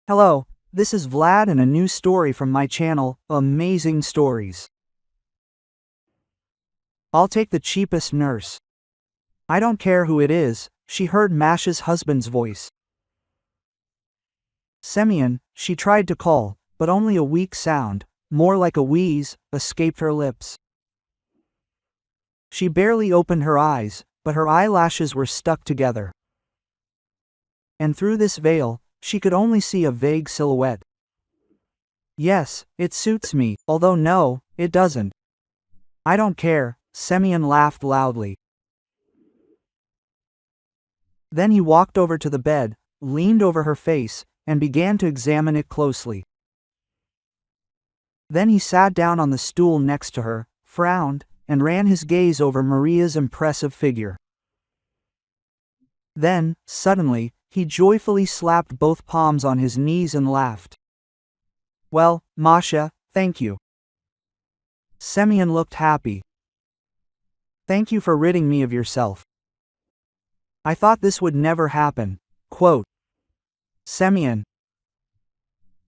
Hello, this is Vlad and a new story from my channel, Amazing Stories. I'll take the cheapest nurse. I don't care who it is, she heard Masha's husband's voice. Semyon, she tried to call, but only a weak sound, more like a wheeze, escaped her lips. She barely opened her eyes, but her eyelashes were stuck together. And through this veil, she could only see a vague silhouette. Yes, it suits me, although no, it doesn't. I don't care, Semyon laughed loudly. Then he walked over to the bed, leaned over her face, and began to examine it closely. Then he sat down on the stool next to her, frowned, and ran his gaze over Maria's impressive figure. Then, suddenly, he joyfully slapped both palms on his knees and laughed. Well, Masha, thank you. Semyon looked happy. Thank you for ridding me of yourself. I thought this would never happen. Quote. Semyon.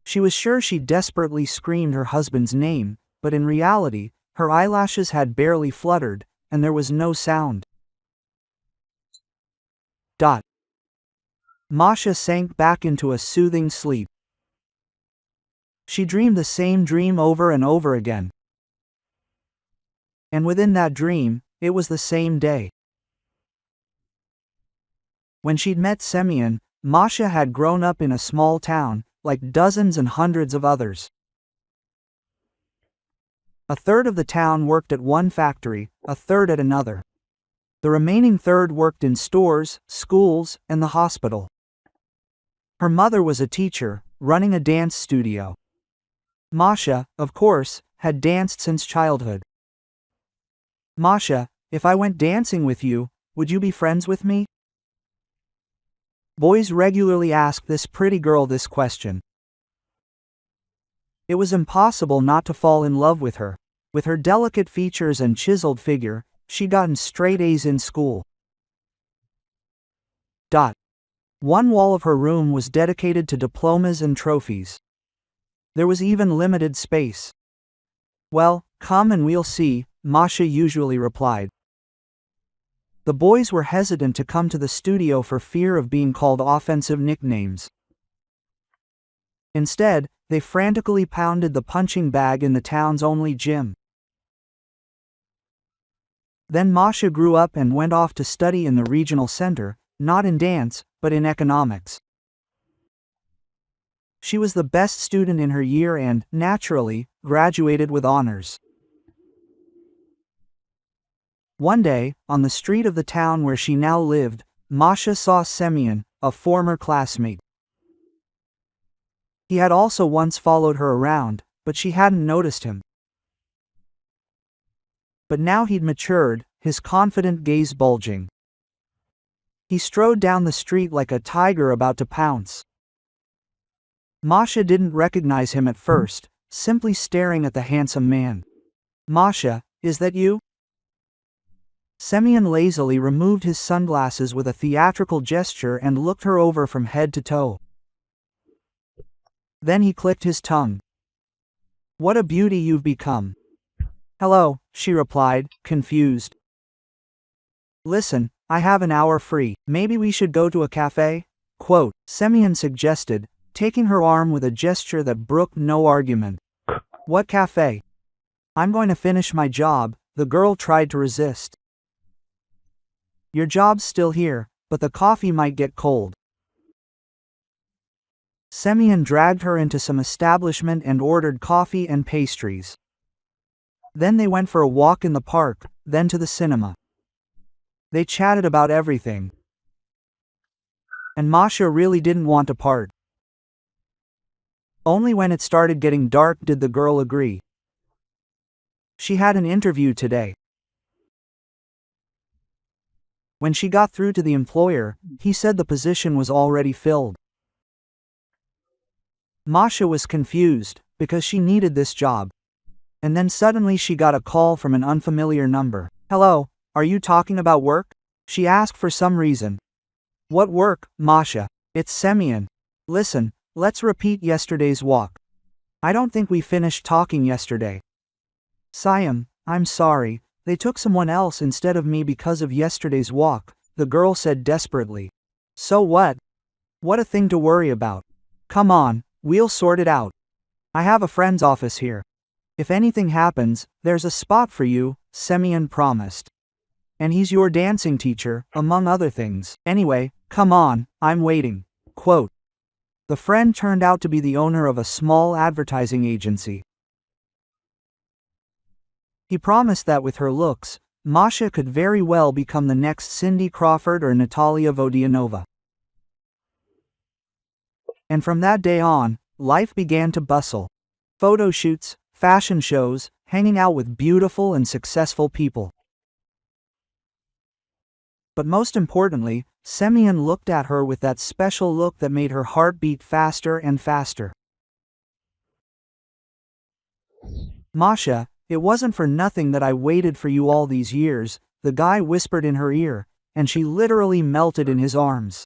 She was sure she desperately screamed her husband's name, but in reality, her eyelashes had barely fluttered, and there was no sound. Masha sank back into a soothing sleep. She dreamed the same dream over and over again. And within that dream, it was the same day. When she'd met Semyon, Masha had grown up in a small town, like dozens and hundreds of others. A third of the town worked at one factory, a third at another. The remaining third worked in stores, schools, and the hospital. Her mother was a teacher, running a dance studio. Masha, of course, had danced since childhood. Masha, if I went dancing with you, would you be friends with me? Boys regularly asked this pretty girl this question. It was impossible not to fall in love with her. With her delicate features and chiseled figure, she'd gotten straight A's in school. One wall of her room was dedicated to diplomas and trophies. There was even limited space. Well, come and we'll see, Masha usually replied. The boys were hesitant to come to the studio for fear of being called offensive nicknames. Instead, they frantically pounded the punching bag in the town's only gym. Then Masha grew up and went off to study in the regional center, not in dance, but in economics. She was the best student in her year and, naturally, graduated with honors. One day, on the street of the town where she now lived, Masha saw Semyon, a former classmate. He had also once followed her around, but she hadn't noticed him. But now he'd matured, his confident gaze bulging. He strode down the street like a tiger about to pounce. Masha didn't recognize him at first, simply staring at the handsome man. Masha, is that you? Semyon lazily removed his sunglasses with a theatrical gesture and looked her over from head to toe. Then he clicked his tongue. What a beauty you've become. Hello, she replied, confused. Listen, I have an hour free, maybe we should go to a cafe? Quote, Semyon suggested, taking her arm with a gesture that brooked no argument. What cafe? I'm going to finish my job, the girl tried to resist. Your job's still here, but the coffee might get cold. Semyon dragged her into some establishment and ordered coffee and pastries. Then they went for a walk in the park, then to the cinema. They chatted about everything. And Masha really didn't want to part. Only when it started getting dark did the girl agree. She had an interview today. When she got through to the employer, he said the position was already filled. Masha was confused, because she needed this job. And then suddenly she got a call from an unfamiliar number. Hello, are you talking about work? She asked for some reason. What work, Masha? It's Semyon. Listen, let's repeat yesterday's walk. I don't think we finished talking yesterday. Siam, I'm sorry, they took someone else instead of me because of yesterday's walk, the girl said desperately. So what? What a thing to worry about. Come on, we'll sort it out. I have a friend's office here. If anything happens, there's a spot for you, Semyon promised. And he's your dancing teacher, among other things. Anyway, come on, I'm waiting. Quote. The friend turned out to be the owner of a small advertising agency. He promised that with her looks, Masha could very well become the next Cindy Crawford or Natalia Vodianova. And from that day on, life began to bustle. Photo shoots, fashion shows, hanging out with beautiful and successful people. But most importantly, Semyon looked at her with that special look that made her heart beat faster and faster. Masha, it wasn't for nothing that I waited for you all these years, the guy whispered in her ear, and she literally melted in his arms.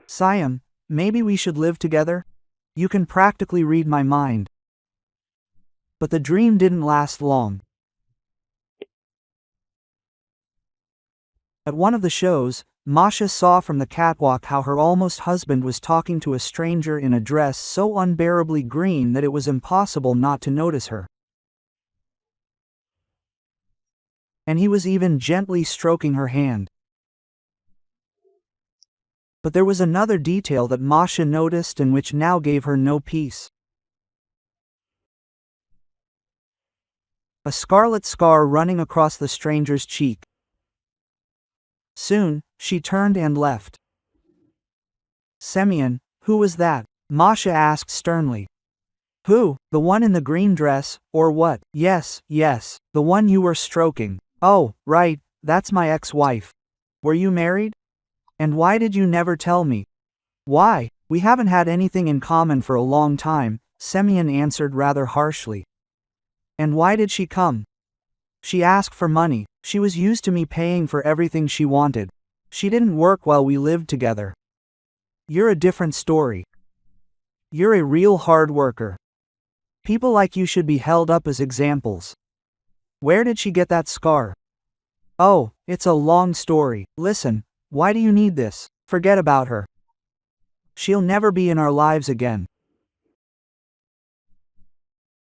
Siam, maybe we should live together? You can practically read my mind. But the dream didn't last long. At one of the shows, Masha saw from the catwalk how her almost husband was talking to a stranger in a dress so unbearably green that it was impossible not to notice her. And he was even gently stroking her hand. But there was another detail that Masha noticed and which now gave her no peace. A scarlet scar running across the stranger's cheek. Soon, she turned and left. Semyon, who was that? Masha asked sternly. Who, the one in the green dress, or what? Yes, the one you were stroking. Oh, right, that's my ex-wife. Were you married? And why did you never tell me? Why, we haven't had anything in common for a long time, Semyon answered rather harshly. And why did she come? She asked for money. She was used to me paying for everything she wanted. She didn't work while we lived together. You're a different story. You're a real hard worker. People like you should be held up as examples. Where did she get that scar? Oh, it's a long story. Listen, why do you need this? Forget about her. She'll never be in our lives again.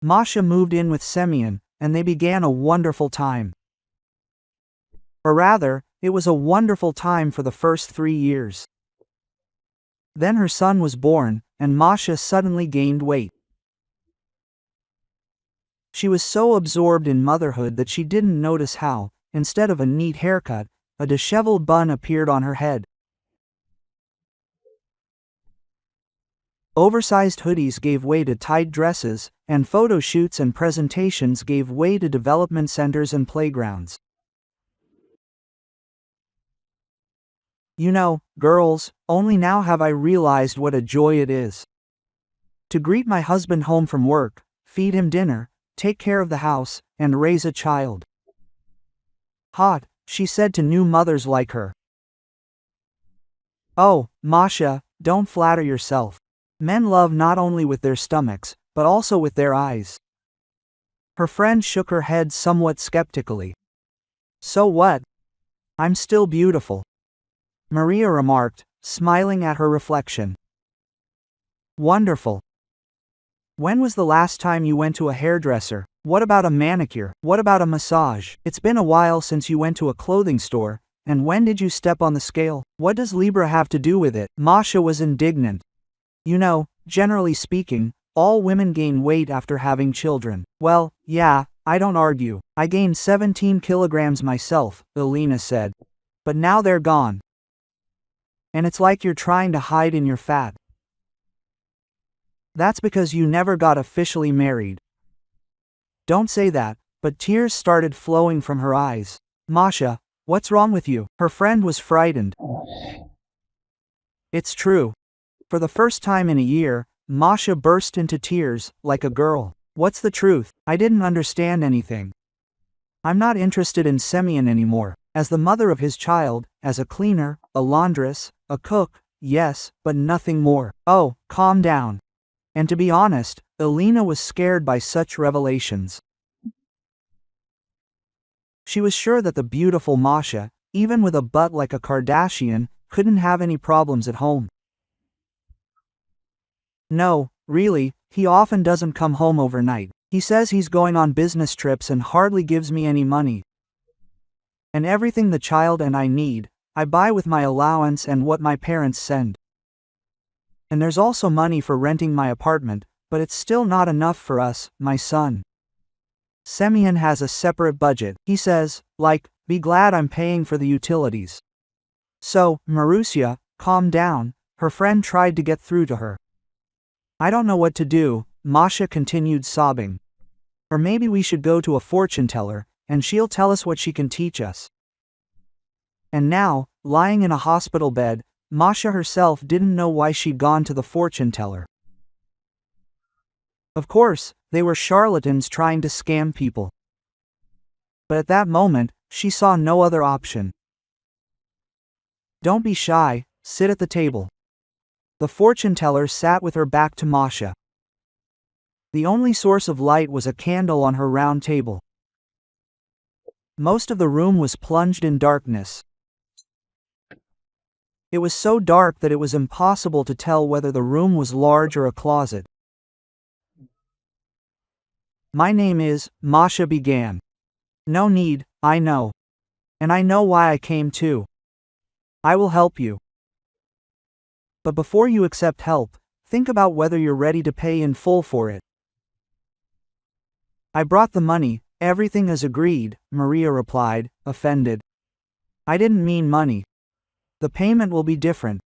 Masha moved in with Semyon, and they began a wonderful time. Or rather, it was a wonderful time for the first 3 years. Then her son was born, and Masha suddenly gained weight. She was so absorbed in motherhood that she didn't notice how, instead of a neat haircut, a disheveled bun appeared on her head. Oversized hoodies gave way to tight dresses, and photo shoots and presentations gave way to development centers and playgrounds. You know, girls, only now have I realized what a joy it is to greet my husband home from work, feed him dinner, take care of the house, and raise a child. Hot, she said to new mothers like her. Oh, Masha, don't flatter yourself. Men love not only with their stomachs, but also with their eyes. Her friend shook her head somewhat skeptically. So what? I'm still beautiful, Maria remarked, smiling at her reflection. Wonderful. When was the last time you went to a hairdresser? What about a manicure? What about a massage? It's been a while since you went to a clothing store, and when did you step on the scale? What does Libra have to do with it? Masha was indignant. You know, generally speaking, all women gain weight after having children. Well, yeah, I don't argue. I gained 17 kilograms myself, Elena said. But now they're gone. And it's like you're trying to hide in your fat. That's because you never got officially married. Don't say that, but tears started flowing from her eyes. Masha, what's wrong with you? Her friend was frightened. It's true. For the first time in a year, Masha burst into tears, like a girl. What's the truth? I didn't understand anything. I'm not interested in Semyon anymore. As the mother of his child, as a cleaner, a laundress, a cook, yes, but nothing more. Oh, calm down. And to be honest, Elena was scared by such revelations. She was sure that the beautiful Masha, even with a butt like a Kardashian, couldn't have any problems at home. No, really, he often doesn't come home overnight. He says he's going on business trips and hardly gives me any money. And everything the child and I need, I buy with my allowance and what my parents send. And there's also money for renting my apartment, but it's still not enough for us, my son. Semyon has a separate budget. He says, like, be glad I'm paying for the utilities. So, Marussia, calm down, her friend tried to get through to her. I don't know what to do, Masha continued sobbing. Or maybe we should go to a fortune teller, and she'll tell us what she can teach us. And now, lying in a hospital bed, Masha herself didn't know why she'd gone to the fortune teller. Of course, they were charlatans trying to scam people. But at that moment, she saw no other option. Don't be shy, sit at the table. The fortune teller sat with her back to Masha. The only source of light was a candle on her round table. Most of the room was plunged in darkness. It was so dark that it was impossible to tell whether the room was large or a closet. My name is, Masha began. No need, I know. And I know why I came too. I will help you. But before you accept help, think about whether you're ready to pay in full for it. I brought the money, everything is agreed, Maria replied, offended. I didn't mean money. The payment will be different.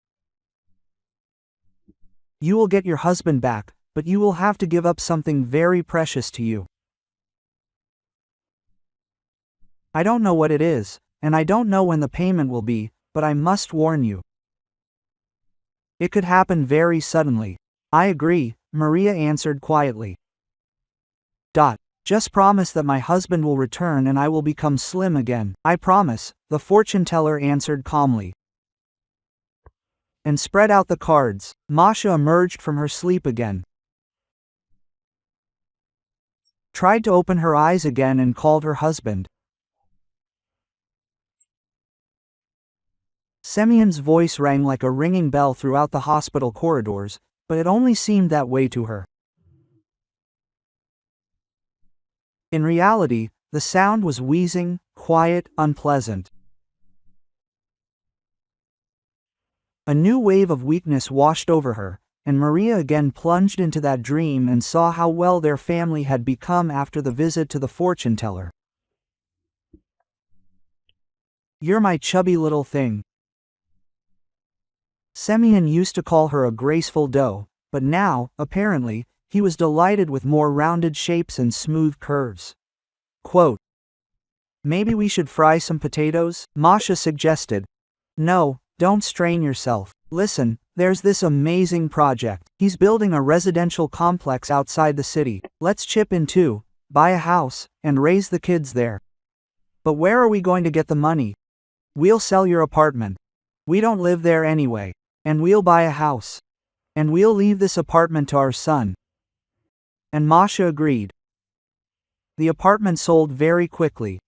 You will get your husband back, but you will have to give up something very precious to you. I don't know what it is, and I don't know when the payment will be, but I must warn you. It could happen very suddenly. I agree, Maria answered quietly. Just promise that my husband will return and I will become slim again. I promise, the fortune teller answered calmly. And spread out the cards. Masha emerged from her sleep again. Tried to open her eyes again and called her husband. Semyon's voice rang like a ringing bell throughout the hospital corridors, but it only seemed that way to her. In reality, the sound was wheezing, quiet, unpleasant. A new wave of weakness washed over her, and Maria again plunged into that dream and saw how well their family had become after the visit to the fortune teller. You're my chubby little thing. Semyon used to call her a graceful doe, but now, apparently, he was delighted with more rounded shapes and smooth curves. Quote, maybe we should fry some potatoes? Masha suggested. No, don't strain yourself. Listen, there's this amazing project. He's building a residential complex outside the city. Let's chip in too, buy a house, and raise the kids there. But where are we going to get the money? We'll sell your apartment. We don't live there anyway. And we'll buy a house. And we'll leave this apartment to our son. And Masha agreed. The apartment sold very quickly.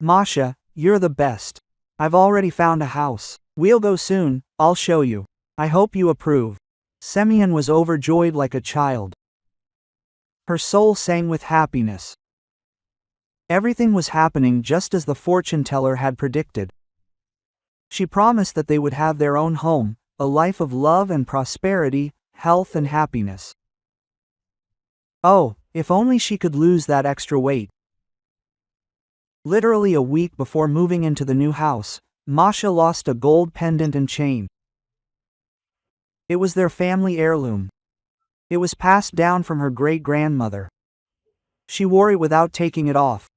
Masha, you're the best. I've already found a house. We'll go soon, I'll show you. I hope you approve. Semyon was overjoyed like a child. Her soul sang with happiness. Everything was happening just as the fortune teller had predicted. She promised that they would have their own home, a life of love and prosperity, health and happiness. Oh, if only she could lose that extra weight. Literally a week before moving into the new house, Masha lost a gold pendant and chain. It was their family heirloom. It was passed down from her great-grandmother. She wore it without taking it off.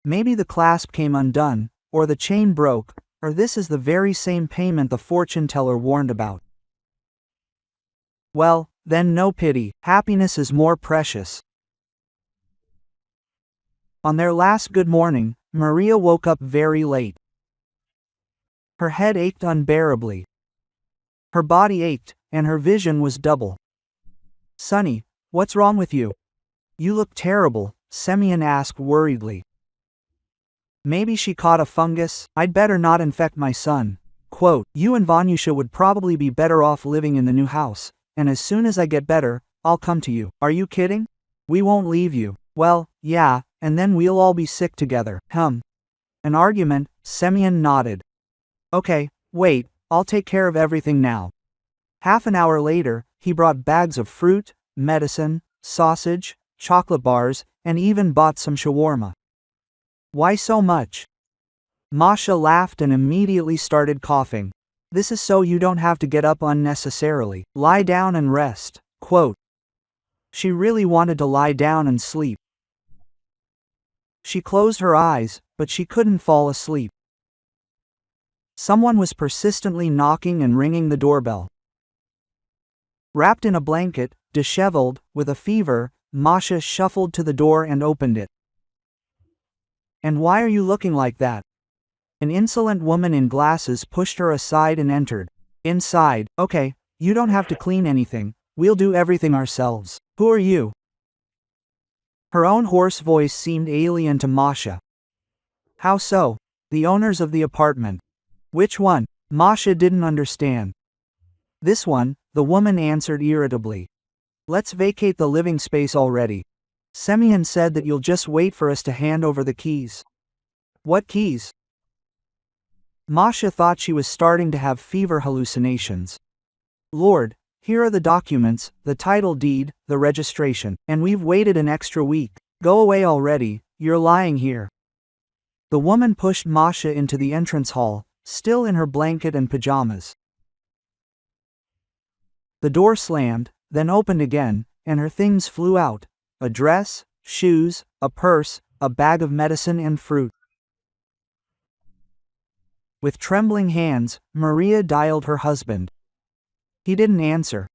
Maybe the clasp came undone, or the chain broke, or this is the very same payment the fortune teller warned about. Well, then no pity, happiness is more precious. On their last good morning, Maria woke up very late. Her head ached unbearably. Her body ached, and her vision was double. "Sonny, what's wrong with you? You look terrible," Semyon asked worriedly. "Maybe she caught a fungus. I'd better not infect my son." Quote, "You and Vanyusha would probably be better off living in the new house, and as soon as I get better, I'll come to you." "Are you kidding? We won't leave you." "Well, yeah, and then we'll all be sick together." An argument, Semyon nodded. "Okay, wait, I'll take care of everything now." Half an hour later, he brought bags of fruit, medicine, sausage, chocolate bars, and even bought some shawarma. "Why so much?" Masha laughed and immediately started coughing. "This is so you don't have to get up unnecessarily. Lie down and rest." Quote. She really wanted to lie down and sleep. She closed her eyes, but she couldn't fall asleep. Someone was persistently knocking and ringing the doorbell. Wrapped in a blanket, disheveled, with a fever, Masha shuffled to the door and opened it. "And why are you looking like that?" An insolent woman in glasses pushed her aside and entered. Inside, "Okay, you don't have to clean anything, we'll do everything ourselves." "Who are you?" Her own hoarse voice seemed alien to Masha. "How so?" "The owners of the apartment." "Which one?" Masha didn't understand. "This one," the woman answered irritably. "Let's vacate the living space already. Semyon said that you'll just wait for us to hand over the keys." "What keys?" Masha thought she was starting to have fever hallucinations. "Lord, here are the documents, the title deed, the registration, and we've waited an extra week. Go away already, you're lying here." The woman pushed Masha into the entrance hall, still in her blanket and pajamas. The door slammed, then opened again, and her things flew out: a dress, shoes, a purse, a bag of medicine and fruit. With trembling hands, Maria dialed her husband. He didn't answer.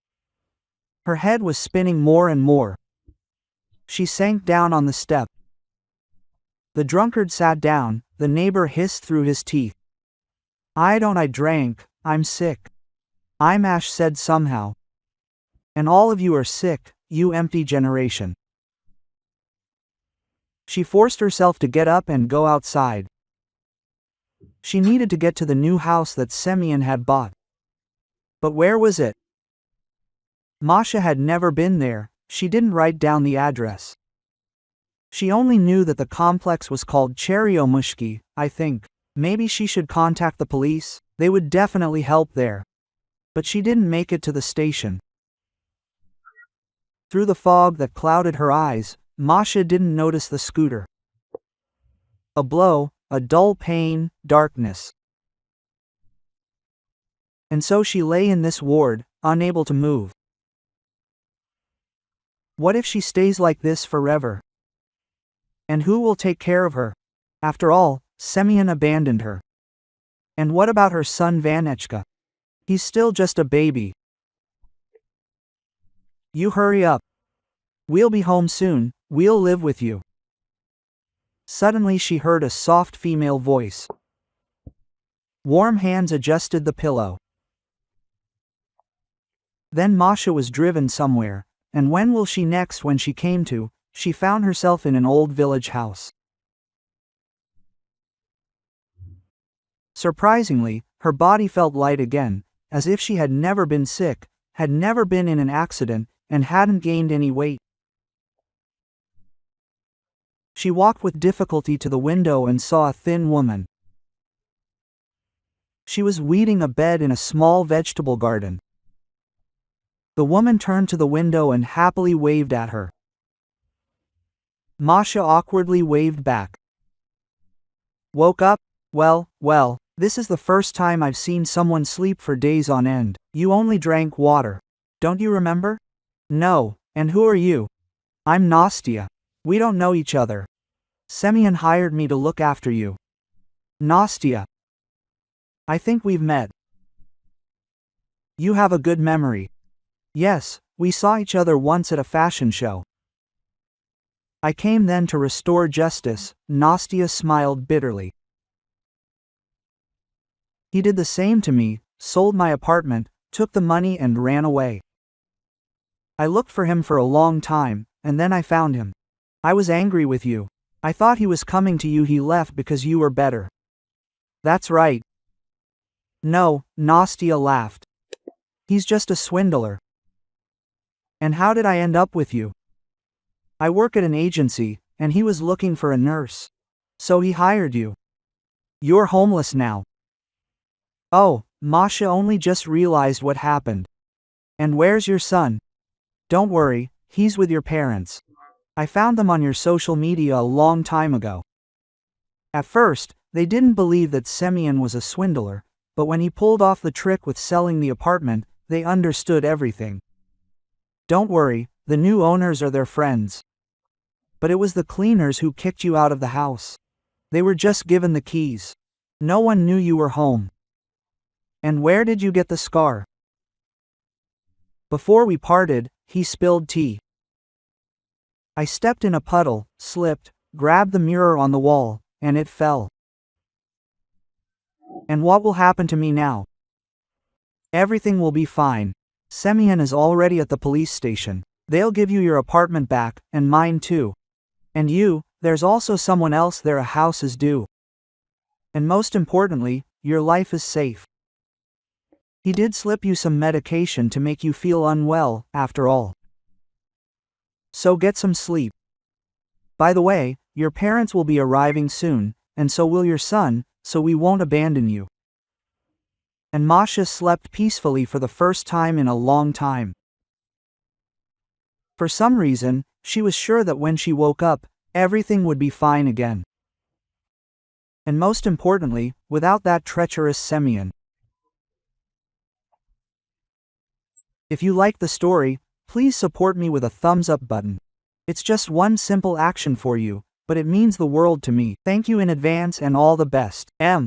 Her head was spinning more and more. She sank down on the step. The drunkard sat down, the neighbor hissed through his teeth. I drank, I'm sick." Imash said somehow. "And all of you are sick, you empty generation." She forced herself to get up and go outside. She needed to get to the new house that Semyon had bought. But where was it? Masha had never been there. She didn't write down the address. She only knew that the complex was called Cheryomushki, I think. Maybe she should contact the police, they would definitely help there. But she didn't make it to the station. Through the fog that clouded her eyes, Masha didn't notice the scooter. A blow, a dull pain, darkness. And so she lay in this ward, unable to move. What if she stays like this forever? And who will take care of her? After all, Semyon abandoned her. And what about her son Vanechka? He's still just a baby. You hurry up. We'll be home soon, we'll live with you. Suddenly she heard a soft female voice. Warm hands adjusted the pillow. Then Masha was driven somewhere, and when will she next? When she came to, she found herself in an old village house. Surprisingly, her body felt light again, as if she had never been sick, had never been in an accident, and hadn't gained any weight. She walked with difficulty to the window and saw a thin woman. She was weeding a bed in a small vegetable garden. The woman turned to the window and happily waved at her. Masha awkwardly waved back. Woke up? Well, this is the first time I've seen someone sleep for days on end. You only drank water. Don't you remember? No, and who are you? I'm Nastya. We don't know each other. Semyon hired me to look after you. Nastya. I think we've met. You have a good memory. Yes, we saw each other once at a fashion show. I came then to restore justice, Nastya smiled bitterly. He did the same to me, sold my apartment, took the money and ran away. I looked for him for a long time, and then I found him. I was angry with you. I thought he was coming to you. He left because you were better. That's right. No, Nastia laughed. He's just a swindler. And how did I end up with you? I work at an agency, and he was looking for a nurse. So he hired you. You're homeless now. Oh, Masha only just realized what happened. And where's your son? Don't worry, he's with your parents. I found them on your social media a long time ago. At first, they didn't believe that Semyon was a swindler, but when he pulled off the trick with selling the apartment, they understood everything. Don't worry, the new owners are their friends. But it was the cleaners who kicked you out of the house. They were just given the keys. No one knew you were home. And where did you get the scar? Before we parted, he spilled tea. I stepped in a puddle, slipped, grabbed the mirror on the wall, and it fell. And what will happen to me now? Everything will be fine. Semyon is already at the police station. They'll give you your apartment back, and mine too. And you, there's also someone else there. A house is due. And most importantly, your life is safe. He did slip you some medication to make you feel unwell, after all. So get some sleep. By the way, your parents will be arriving soon, and so will your son, so we won't abandon you. And Masha slept peacefully for the first time in a long time. For some reason, she was sure that when she woke up, everything would be fine again. And most importantly, without that treacherous Semyon. If you like the story, please support me with a thumbs up button. It's just one simple action for you, but it means the world to me. Thank you in advance and all the best. M.